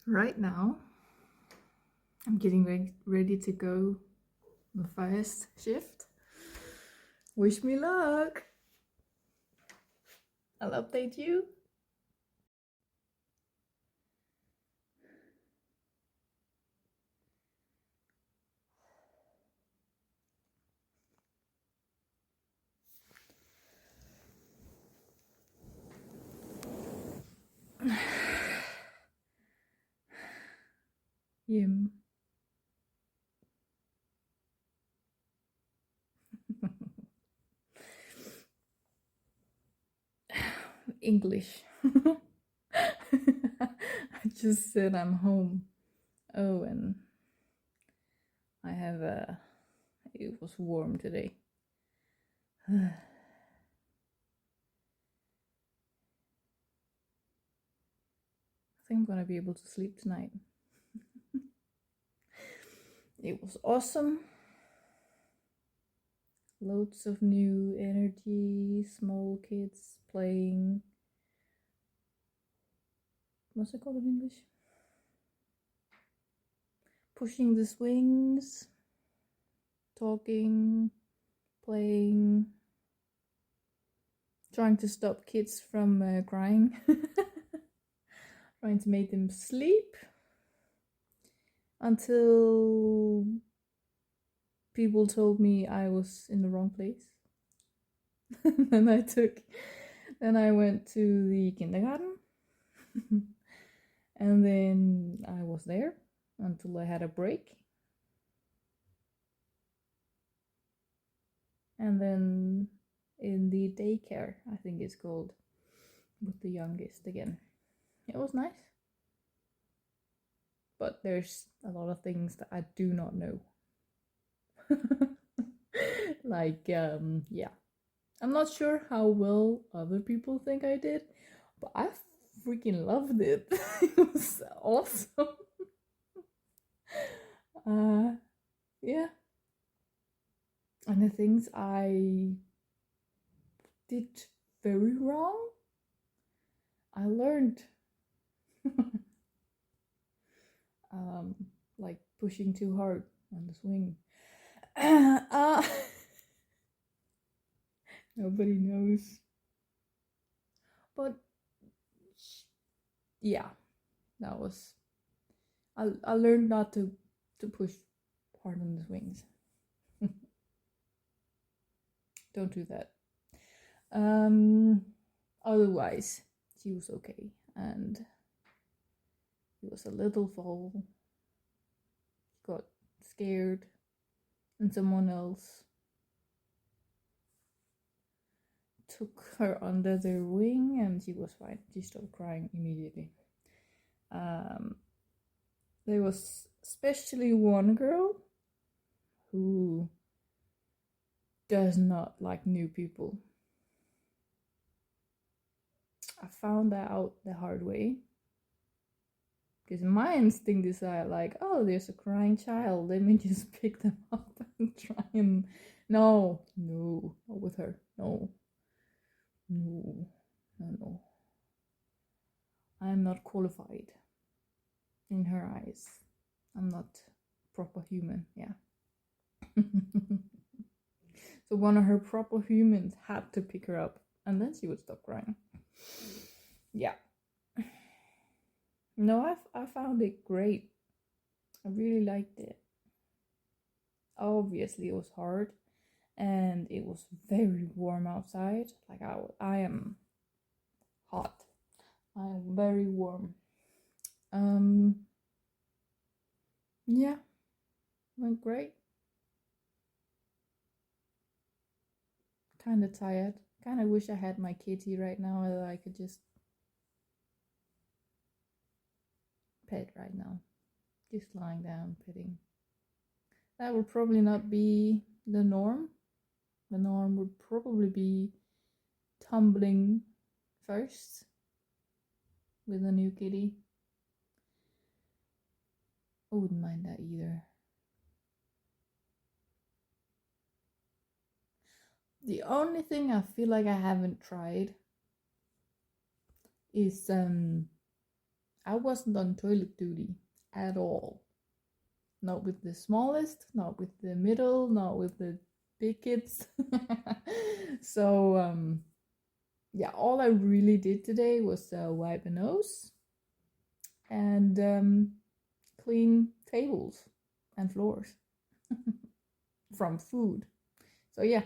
Right now, I'm getting ready to go the first shift. Wish me luck. I'll update you. Him. English. I just said I'm home. Oh, and I have it was warm today. I think I'm gonna be able to sleep tonight. It was awesome. Loads of new energy, small kids playing. What's it called in English? Pushing the swings, talking, playing, trying to stop kids from crying, trying to make them sleep until people told me I was in the wrong place. Then I went to the kindergarten and then I was there until I had a break. And then in the daycare, I think it's called, with the youngest again. It was nice. But there's a lot of things that I do not know. Like, yeah. I'm not sure how well other people think I did, but I freaking loved it. It was awesome. Yeah. And the things I did very wrong, I learned. Like pushing too hard on the swing. Nobody knows. But yeah, that was. I learned not to push hard on the swings. Don't do that. Otherwise, she was okay, and it was a little fall. She got scared, and someone else took her under their wing, and she was fine. She stopped crying immediately. There was especially one girl who does not like new people. I found that out the hard way. Because my instinct is like, oh, there's a crying child. Let me just pick them up and try and... No, not with her. No. I'm not qualified in her eyes. I'm not proper human, yeah. So one of her proper humans had to pick her up, and then she would stop crying. Yeah. No, I found it great. I really liked it. Obviously, it was hard, and it was very warm outside. Like I am hot. I am very warm. Yeah, went great. Kind of tired. Kind of wish I had my kitty right now that I could just pet right now. Just lying down, petting. That would probably not be the norm. The norm would probably be tumbling first with a new kitty. I wouldn't mind that either. The only thing I feel like I haven't tried is I wasn't on toilet duty at all. Not with the smallest, not with the middle, not with the big kids. So yeah, all I really did today was wipe a nose and clean tables and floors from food. So yeah.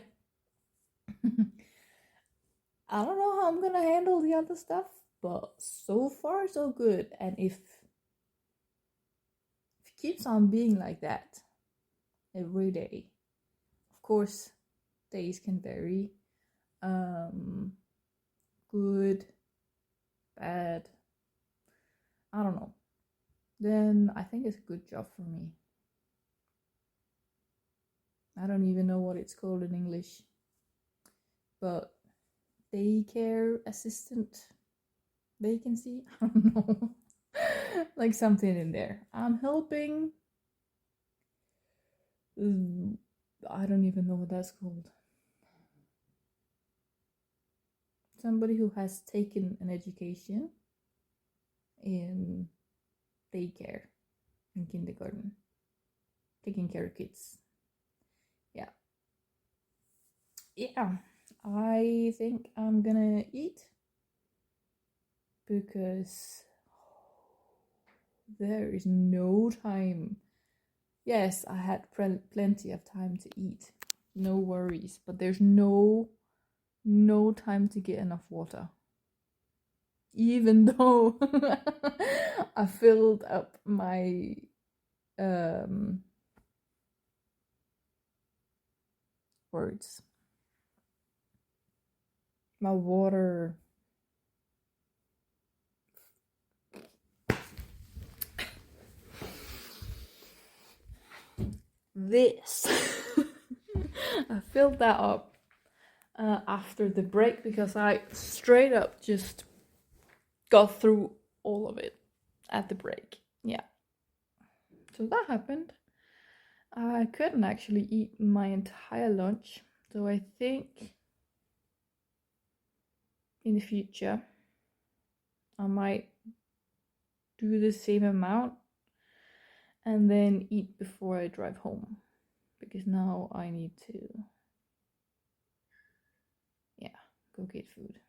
I don't know how I'm gonna handle the other stuff, but so far so good. And if it keeps on being like that every day, of course days can vary. Good, bad, I don't know. Then I think it's a good job for me. I don't even know what it's called in English, but daycare assistant vacancy. I don't know. Like something in there. I'm helping. I don't even know what that's called. Somebody who has taken an education in daycare and kindergarten, taking care of kids. Yeah. Yeah. I think I'm gonna eat because there is no time. Yes, I had plenty of time to eat. No worries. But there's no time to get enough water. Even though I filled up my words. My water. This. I filled that up after the break because I straight up just got through all of it at the break. Yeah. So that happened. I couldn't actually eat my entire lunch. So I think in the future I might do the same amount and then eat before I drive home. Because now I need to, yeah, go get food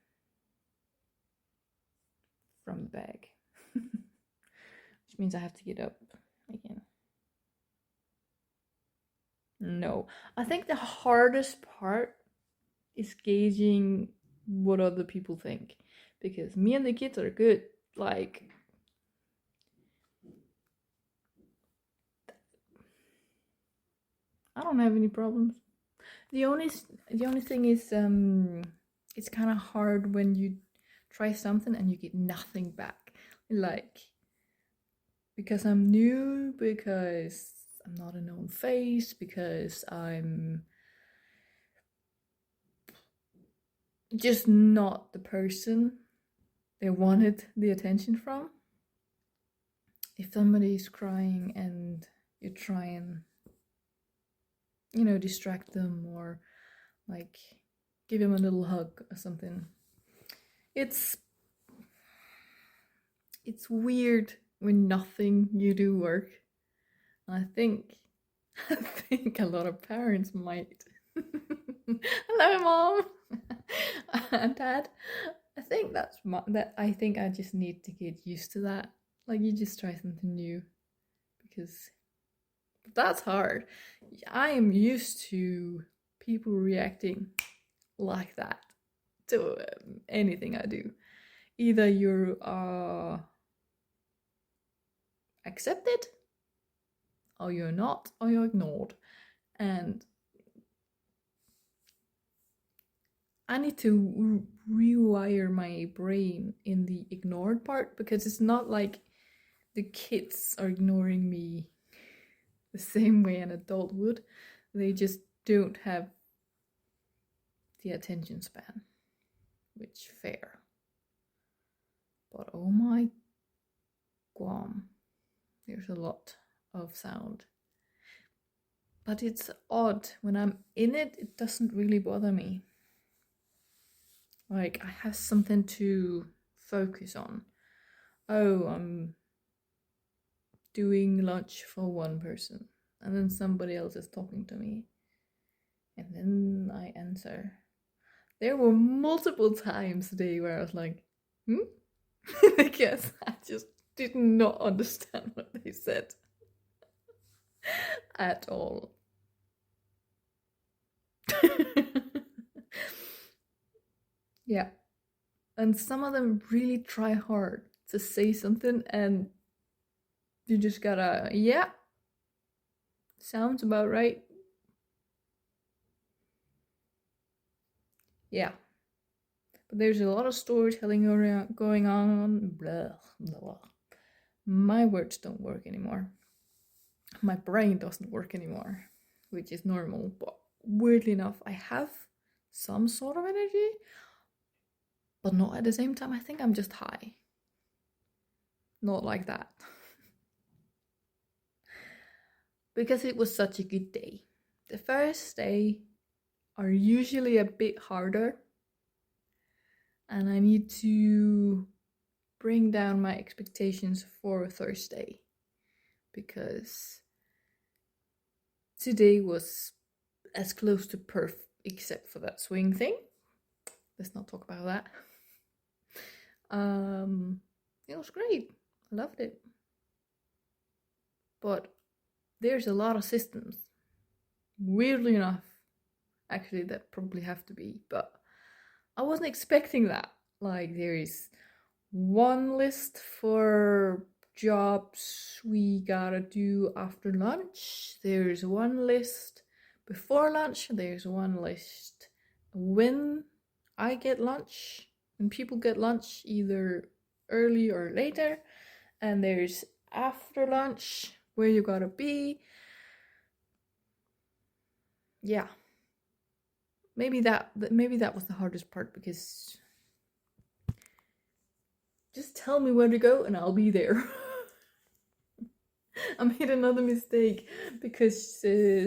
from the bag. Which means I have to get up again. No, I think the hardest part is gauging what other people think. Because me and the kids are good. Like, I don't have any problems. The only thing is, it's kind of hard when you try something and you get nothing back. Like, because I'm new, because I'm not a known face, because I'm just not the person they wanted the attention from. If somebody is crying and you try and, distract them or like give them a little hug or something, it's weird when nothing you do work. I think a lot of parents might. Hello, Mom and Dad. I think I think I just need to get used to that. Like, you just try something new because that's hard. I am used to people reacting like that to anything I do. Either you're accepted, or you're not, or you're ignored. And I need to rewire my brain in the ignored part, because it's not like the kids are ignoring me the same way an adult would. They just don't have the attention span, which fair. But oh my Guam, there's a lot of sound. But it's odd, when I'm in it, it doesn't really bother me. Like, I have something to focus on. oh, I'm doing lunch for one person, and then somebody else is talking to me, and then I answer. There were multiple times today where I was like, because I just did not understand what they said at all. Yeah. And some of them really try hard to say something, and you just gotta, yeah, sounds about right. Yeah. But there's a lot of storytelling going on. Blah, blah. My words don't work anymore. My brain doesn't work anymore, which is normal. But weirdly enough, I have some sort of energy, but not at the same time. I think I'm just high. Not like that. Because it was such a good day. The first day are usually a bit harder, and I need to bring down my expectations for Thursday, because today was as close to perfect except for that swing thing. Let's not talk about that. It was great. I loved it. But there's a lot of systems. Weirdly enough, actually, that probably have to be, but I wasn't expecting that. Like, there is one list for jobs we gotta do after lunch. There's one list before lunch. There's one list when I get lunch, when people get lunch, either early or later. And there's after lunch, where you gotta be. Yeah. Maybe that was the hardest part, because just tell me where to go and I'll be there. I made another mistake because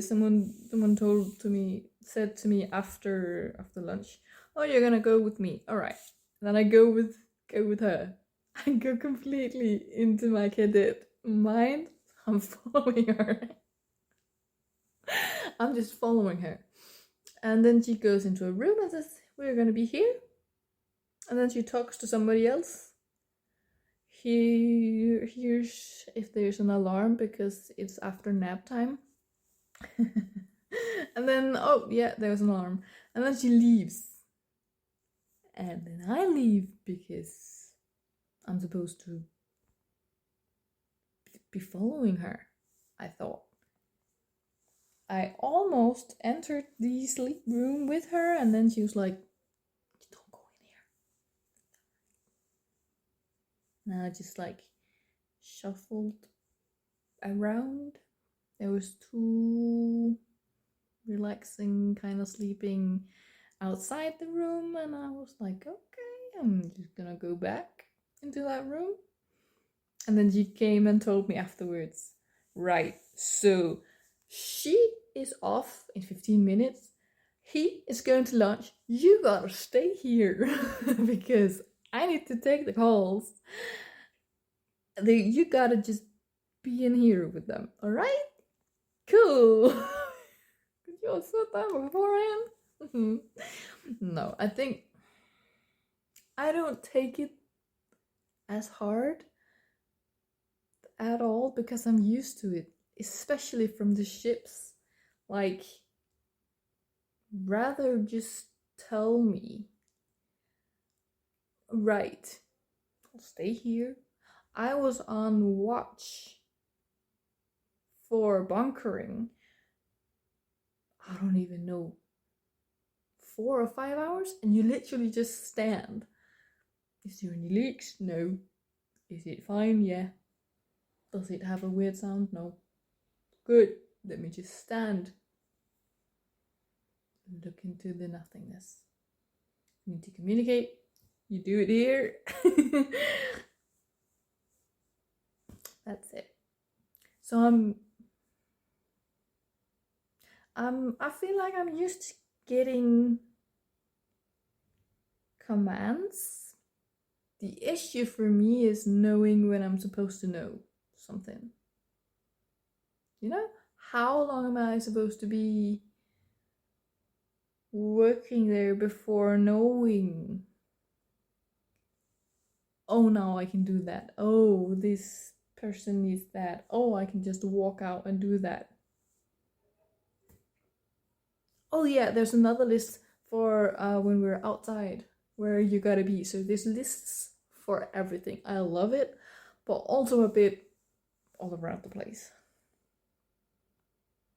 someone said to me after lunch, "Oh, you're gonna go with me, all right?" And then I go with her. I go completely into my cadet mind. I'm following her. I'm just following her, and then she goes into a room and says, "We're gonna be here," and then she talks to somebody else. He hears if there's an alarm because it's after nap time. And then, oh yeah, there's an alarm. And then she leaves. And then I leave because I'm supposed to be following her, I thought. I almost entered the sleep room with her, and then she was like, "Don't go in here." And I just like shuffled around. There was two relaxing, kind of sleeping outside the room, and I was like, okay, I'm just gonna go back into that room. And then she came and told me afterwards, right, so she is off in 15 minutes, he is going to lunch, you gotta stay here because I need to take the calls. You gotta just be in here with them, all right? Cool. Could you have said that beforehand? No, I think I don't take it as hard at all because I'm used to it, especially from the ships. Like, rather just tell me, right, I'll stay here. I was on watch for bunkering, I don't even know, 4 or 5 hours, and you literally just stand. Is there any leaks? No. Is it fine? Yeah. Does it have a weird sound? No. Good. Let me just stand and look into the nothingness. You need to communicate. You do it here. That's it. So I feel like I'm used to getting commands. The issue for me is knowing when I'm supposed to know something. You know, how long am I supposed to be working there before knowing, oh, now I can do that. Oh, this person needs that. Oh, I can just walk out and do that. Oh yeah, there's another list for when we're outside where you gotta be. So there's lists for everything. I love it, but also a bit all around the place.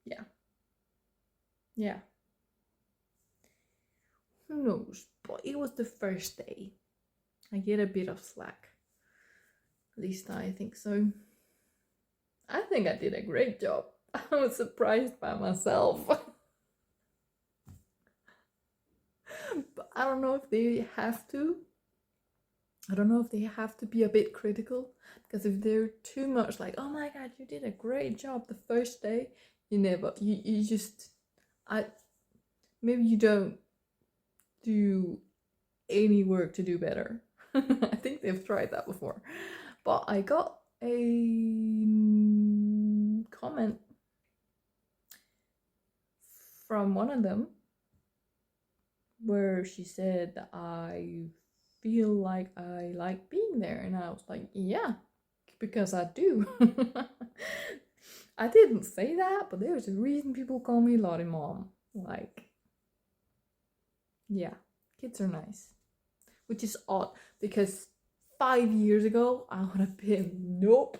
Yeah. Yeah. Who knows? But it was the first day. I get a bit of slack. At least I think so. I think I did a great job. I was surprised by myself. But I don't know if they have to. I don't know if they have to be a bit critical, because if they're too much like, oh my god, you did a great job the first day, you just, maybe you don't do any work to do better. I think they've tried that before. But I got a comment from one of them where she said, I feel like I like being there. And I was like, yeah, because I do. I didn't say that, but there's a reason people call me Lottie Mom. Like, yeah, kids are nice. Which is odd, because 5 years ago, I would have been, nope,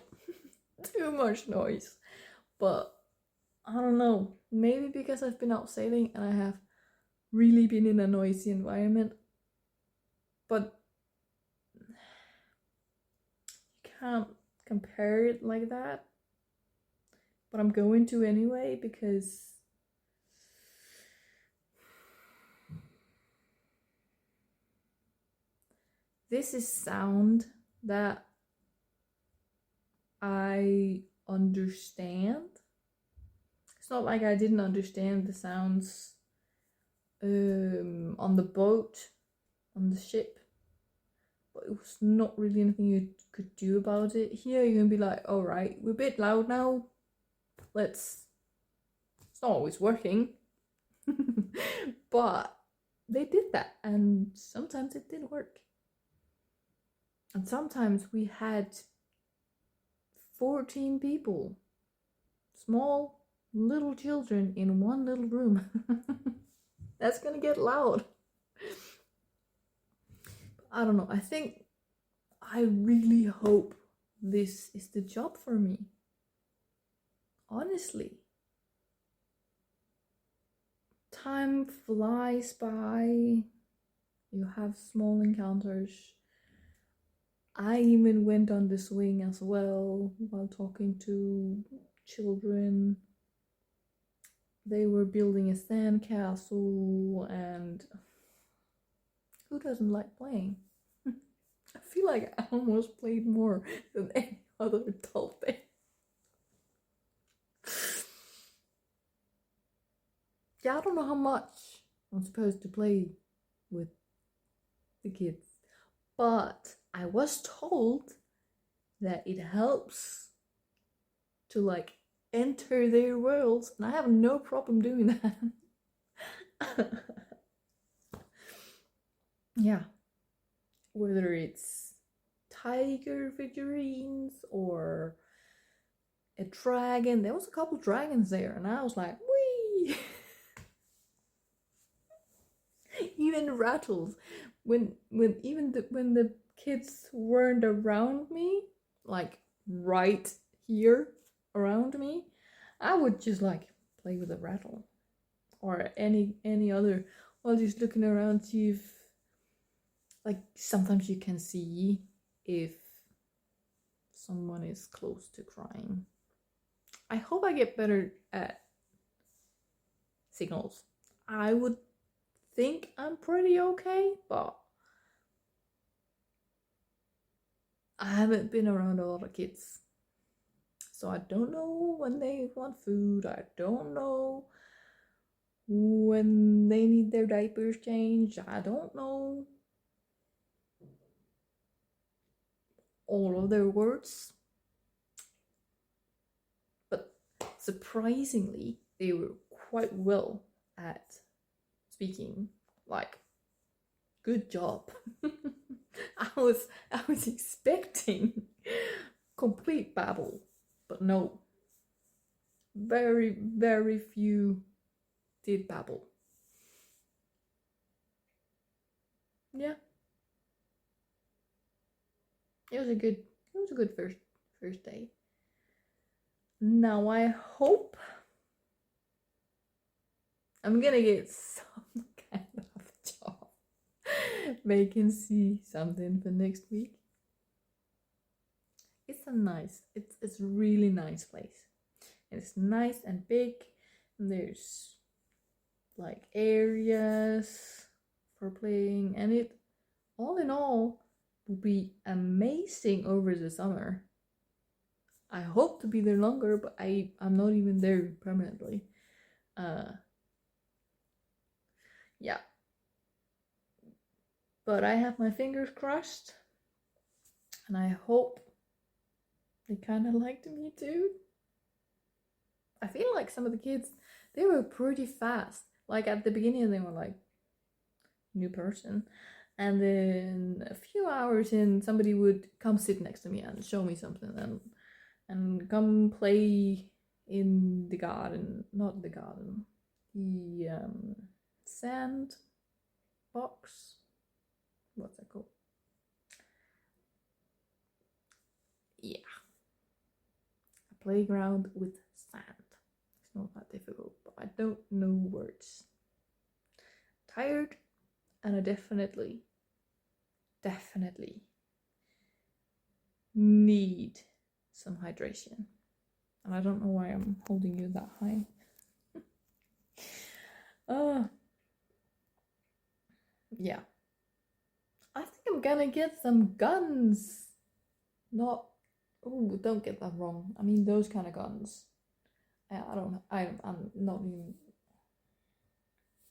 too much noise. But I don't know, maybe because I've been out sailing and I have really been in a noisy environment. But you can't compare it like that. But I'm going to anyway, because this is sound that I understand. It's not like I didn't understand the sounds on the boat, on the ship, but it was not really anything you could do about it. Here you can be like, all right, we're a bit loud now, it's not always working. But they did that, and sometimes it did work. And sometimes we had 14 people, small little children in one little room. That's gonna get loud. I don't know, I really hope this is the job for me. Honestly. Time flies by. You have small encounters. I even went on the swing as well while talking to children. They were building a sandcastle, and who doesn't like playing? I feel like I almost played more than any other adult day. Yeah, I don't know how much I'm supposed to play with the kids, but I was told that it helps to like enter their worlds, and I have no problem doing that. Yeah, whether it's tiger figurines or a dragon. There was a couple dragons there, and I was like, wee. Even rattles. When the kids weren't around me, like right here around me, I would just like play with a rattle or any other, while just looking around, see if, like, sometimes you can see if someone is close to crying. I hope I get better at signals. I would think I'm pretty okay, but I haven't been around a lot of kids, so I don't know when they want food. I don't know when they need their diapers changed. I don't know. all of their words. But surprisingly, they were quite well at speaking. Like, good job. I was expecting complete babble, but no. Very, very few did babble. Yeah. It was a good first day. Now I hope I'm gonna get some kind of job vacancy, something for next week. It's a really nice place. It's nice and big, and there's like areas for playing, and it all in all will be amazing over the summer. I hope to be there longer, but I'm not even there permanently. Yeah. But I have my fingers crossed, and I hope they kind of liked me too. I feel like some of the kids, they were pretty fast. Like at the beginning, they were like, new person. And then a few hours in, somebody would come sit next to me and show me something and come play in the garden. Not the garden. The sand box. What's that called? Yeah. A playground with sand. It's not that difficult, but I don't know words. Tired, and I definitely need some hydration. And I don't know why I'm holding you that high. Yeah. I think I'm gonna get some guns. Not, oh, don't get that wrong. I mean those kind of guns. I'm not even.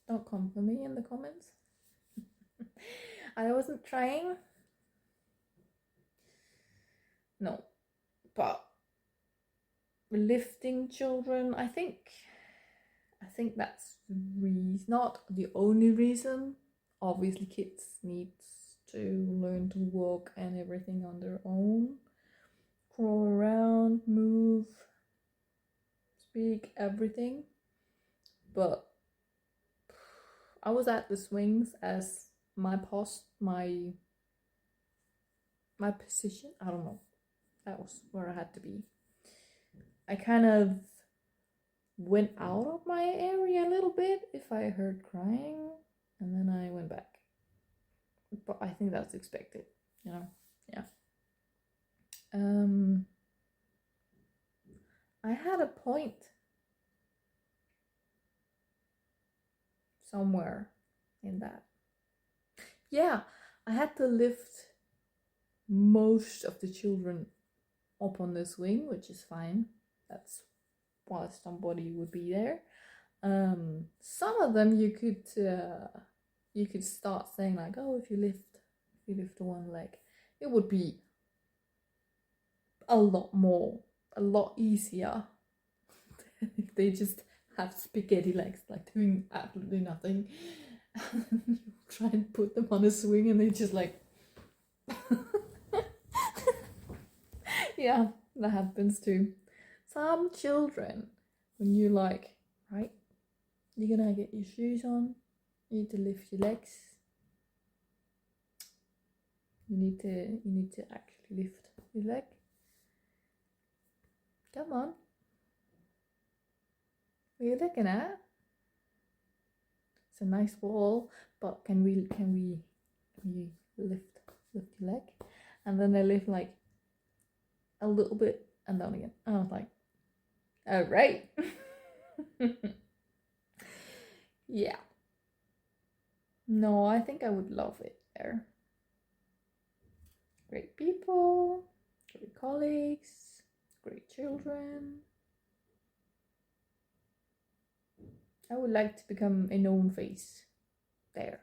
Don't come for me in the comments. I wasn't trying. No, but lifting children, I think that's not the only reason. Obviously, kids need to learn to walk and everything on their own, crawl around, move, speak, everything. But I was at the swings as my position. I don't know. That was where I had to be. I kind of went out of my area a little bit if I heard crying, and then I went back. But I think that's expected, you know. Yeah. I had a point somewhere in that. Yeah, I had to lift most of the children up on the swing, which is fine. That's why somebody would be there. Some of them you could start saying like, oh, if you lift one leg, it would be a lot easier if they just have spaghetti legs, like doing absolutely nothing. Try and put them on a swing and they just like yeah, that happens too. Some children, when you're like, right, you're gonna get your shoes on, you need to lift your legs, you need to actually lift your leg. Come on, what are you looking at? It's a nice wall, but can we lift your leg? And then they lift like a little bit and down again. And I was like, all right. Yeah. No, I think I would love it there. Great people, great colleagues, great children. I would like to become a known face there.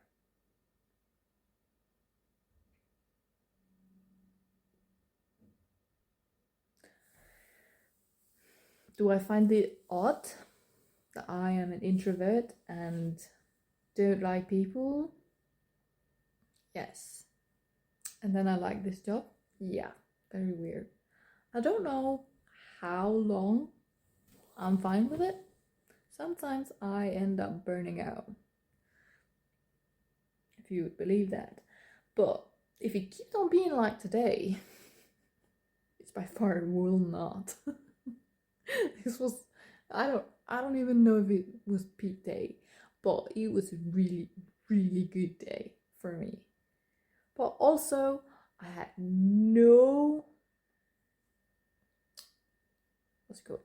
Do I find it odd that I am an introvert and don't like people? Yes. And then I like this job? Yeah, very weird. I don't know how long I'm fine with it. Sometimes I end up burning out, if you would believe that. But if it keeps on being like today, it's by far will not. This was, I don't even know if it was peak day, but it was a really, really good day for me. But also, I had no, what's it called?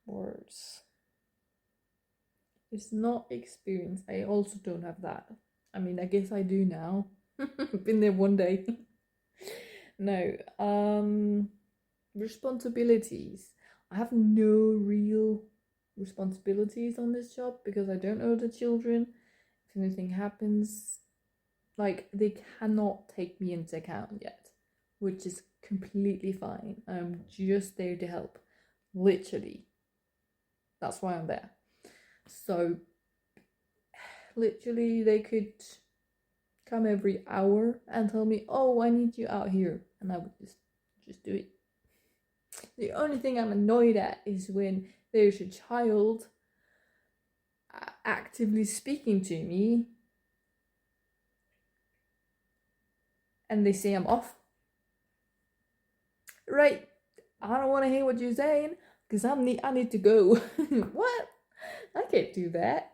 Words. It's not experience. I also don't have that. I mean, I guess I do now. Been there one day. No. Responsibilities. I have no real responsibilities on this job because I don't know the children. If anything happens, like they cannot take me into account yet, which is completely fine. I'm just there to help. Literally. That's why I'm there. So literally they could come every hour and tell me, oh, I need you out here, and I would just do it. The only thing I'm annoyed at is when there's a child actively speaking to me and they say I'm off. Right, I don't want to hear what you're saying because I need to go. What? I can't do that.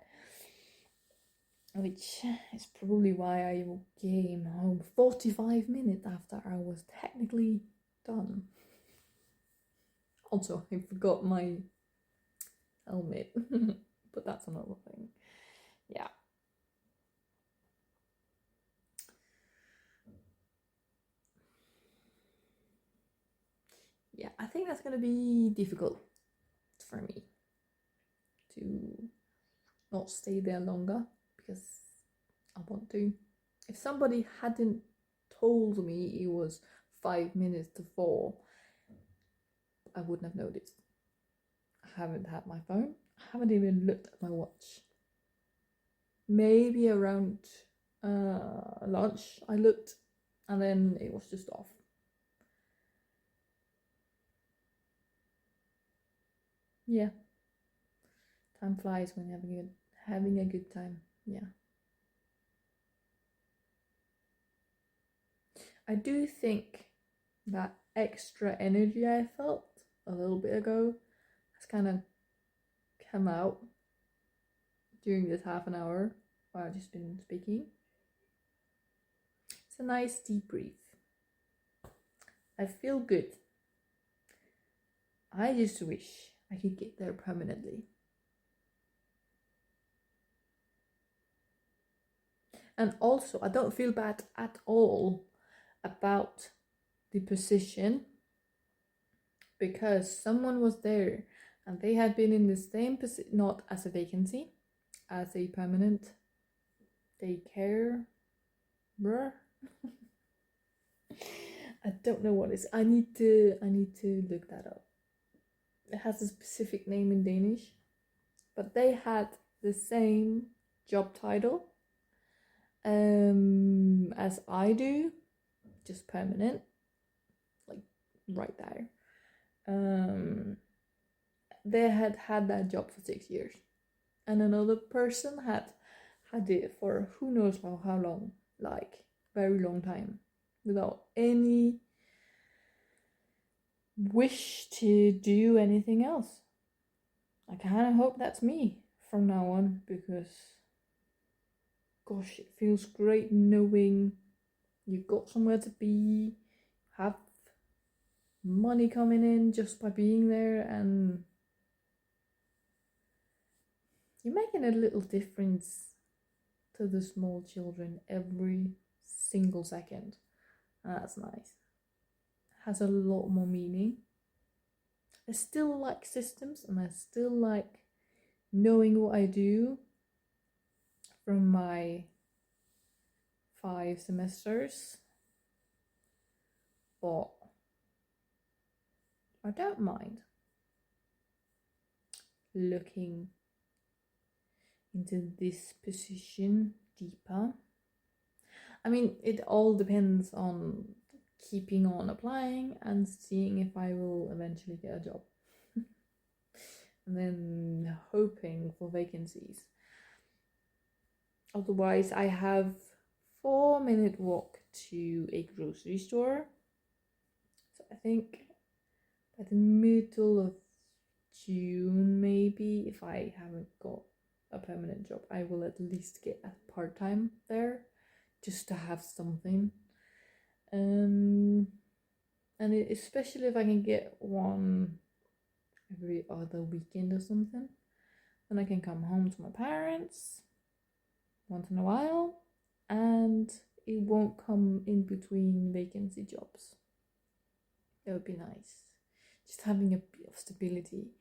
Which is probably why I came home 45 minutes after I was technically done. Also, I forgot my helmet, but that's another thing. Yeah. Yeah, I think that's gonna be difficult for me to not stay there longer because I want to. If somebody hadn't told me it was 5 minutes to 4, I wouldn't have noticed. I haven't had my phone. I haven't even looked at my watch. Maybe around lunch I looked and then it was just off. Yeah. Time flies when you're having a good time. Yeah. I do think that extra energy I felt a little bit ago has kind of come out during this half an hour while I've just been speaking. It's a nice deep breath. I feel good. I just wish I could get there permanently. And also, I don't feel bad at all about the position because someone was there and they had been in the same position, not as a vacancy, as a permanent daycare. I don't know what it is. I need to look that up. It has a specific name in Danish, but they had the same job title as I do, just permanent, like right there. They had that job for 6 years, and another person had it for who knows how long, like very long time, without any wish to do anything else. I kind of hope that's me from now on because, gosh, it feels great knowing you've got somewhere to be, have money coming in just by being there, and you're making a little difference to the small children every single second. And that's nice. It has a lot more meaning. I still like systems and I still like knowing what I do from my 5 semesters, but I don't mind looking into this position deeper. I mean, it all depends on keeping on applying and seeing if I will eventually get a job. And then hoping for vacancies. Otherwise, I have 4-minute walk to a grocery store. So I think by the middle of June, maybe, if I haven't got a permanent job, I will at least get a part-time there, just to have something. And especially if I can get one every other weekend or something, then I can come home to my parents once in a while, and it won't come in between vacancy jobs. That would be nice. Just having a bit of stability.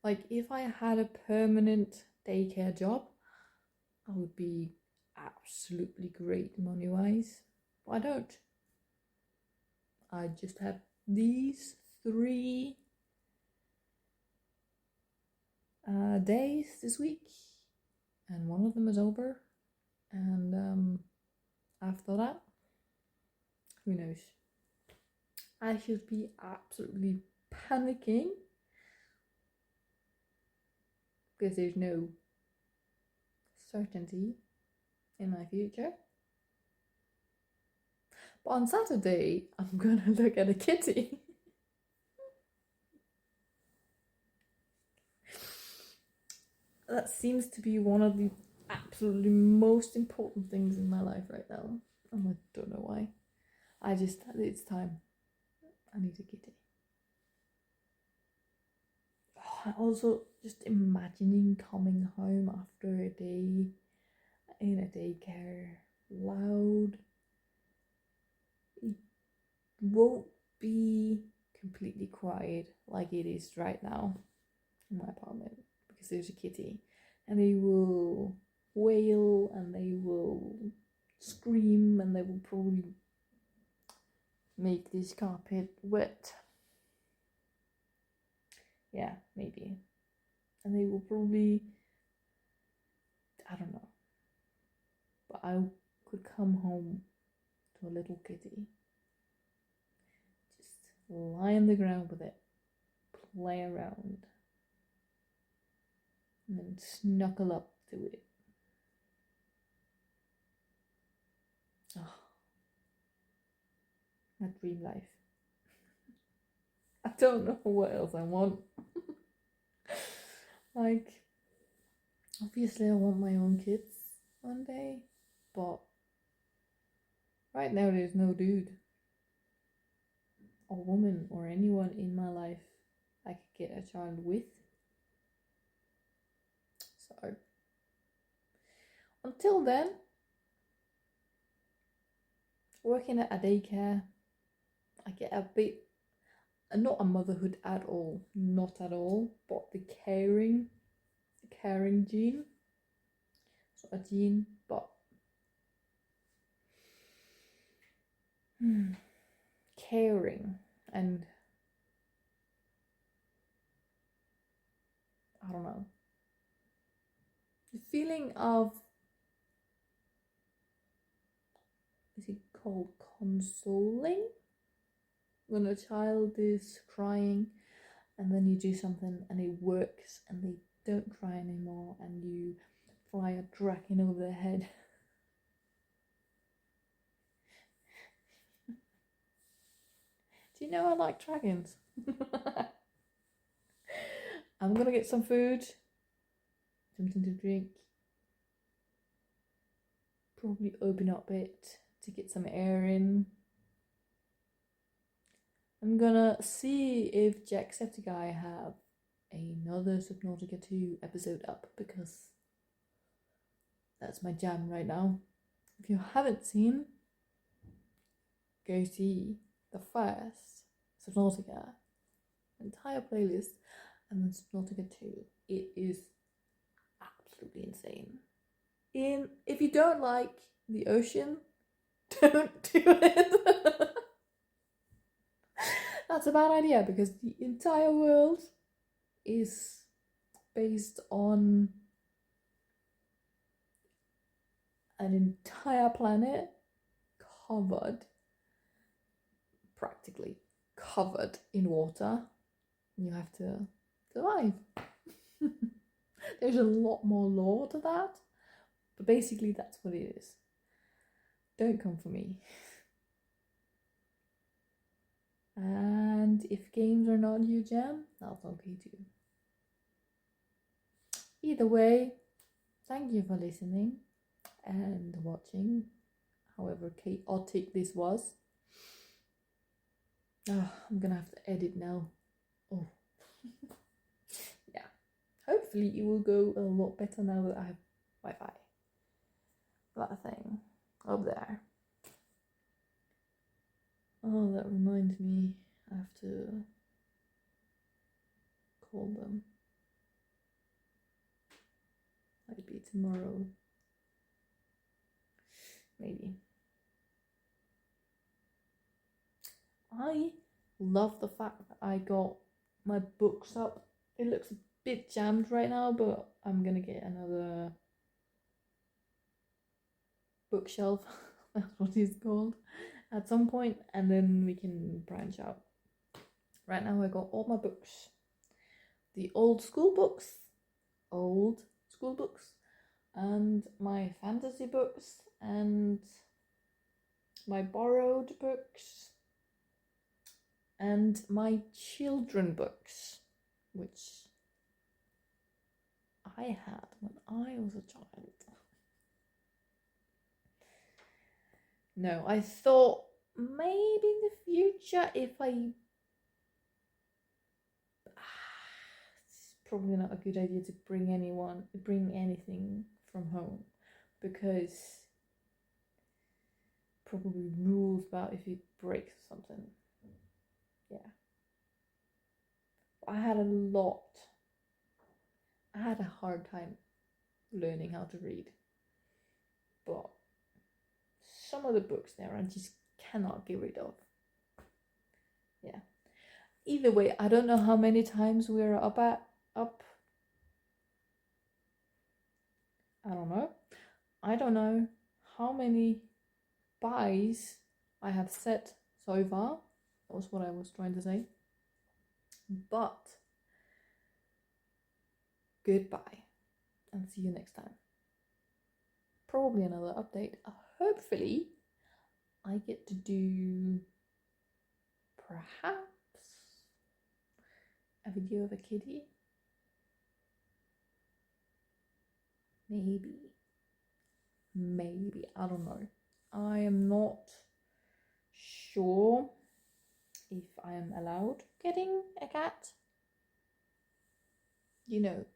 Like, if I had a permanent daycare job, I would be absolutely great money-wise. But I don't. I just have these 3 days this week, and one of them is over. And after that, who knows? I should be absolutely panicking because there's no certainty in my future. But on Saturday, I'm gonna look at a kitty. That seems to be one of the absolutely most important things in my life right now. And I don't know why. It's time. I need a kitty. Oh, also, just imagining coming home after a day in a daycare, loud. It won't be completely quiet like it is right now in my apartment, because there's a kitty, and they will wail and they will scream and they will probably make this carpet wet. Yeah, maybe. And they will probably, I don't know, but I could come home to a little kitty, just lie on the ground with it, play around, and then snuggle up to it. Oh, my dream life. I don't know what else I want. Like, obviously I want my own kids one day, but right now there's no dude or woman or anyone in my life I could get a child with. So until then, working at a daycare, I get a bit, not a motherhood at all, not at all, but the caring gene. It's not a gene, but caring, and I don't know, the feeling of, is it called consoling? When a child is crying and then you do something and it works and they don't cry anymore and you fly a dragon over their head. Do you know I like dragons? I'm gonna get some food, something to drink, probably open up a bit to get some air in. I'm gonna see if Jacksepticeye have another Subnautica 2 episode up, because that's my jam right now. If you haven't seen, go see the first Subnautica entire playlist, and then Subnautica 2. It is absolutely insane. If you don't like the ocean, Don't do it. That's a bad idea because the entire world is based on an entire planet practically covered in water. You have to survive. There's a lot more lore to that, but basically that's what it is. Don't come for me. And if games are not your jam, that's okay too. Either way, thank you for listening and watching, however chaotic this was. I'm gonna have to edit now. Oh. Yeah. Hopefully it will go a lot better now that I have Wi-Fi. That thing up there. Oh, that reminds me, I have to call them. Might be tomorrow. Maybe. I love the fact that I got my books up. It looks a bit jammed right now, but I'm gonna get another bookshelf. That's what it's called. At some point, and then we can branch out. Right now I got all my books. The old school books, and my fantasy books, and my borrowed books, and my children books, which I had when I was a child. No, I thought maybe in the future if it's probably not a good idea to bring anything from home, because probably rules about if it breaks or something. Yeah. I had a hard time learning how to read, but some of the books there I just cannot get rid of. Yeah. Either way, I don't know how many times we're up. I don't know how many buys I have set so far. That was what I was trying to say. But goodbye and see you next time. Probably another update. Hopefully I get to do perhaps a video of a kitty. Maybe, I don't know. I am not sure if I am allowed getting a cat. You know,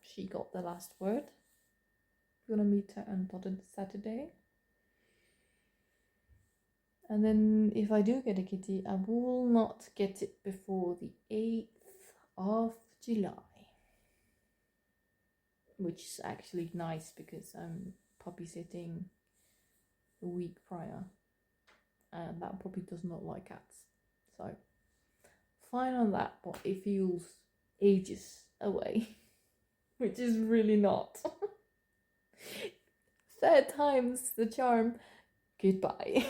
she got the last word. We're gonna meet her on Saturday. And then if I do get a kitty, I will not get it before the 8th of July. Which is actually nice because I'm puppy sitting a week prior. And that puppy does not like cats. So, fine on that, but it feels ages away. Which is really not. Third time's the charm. Goodbye.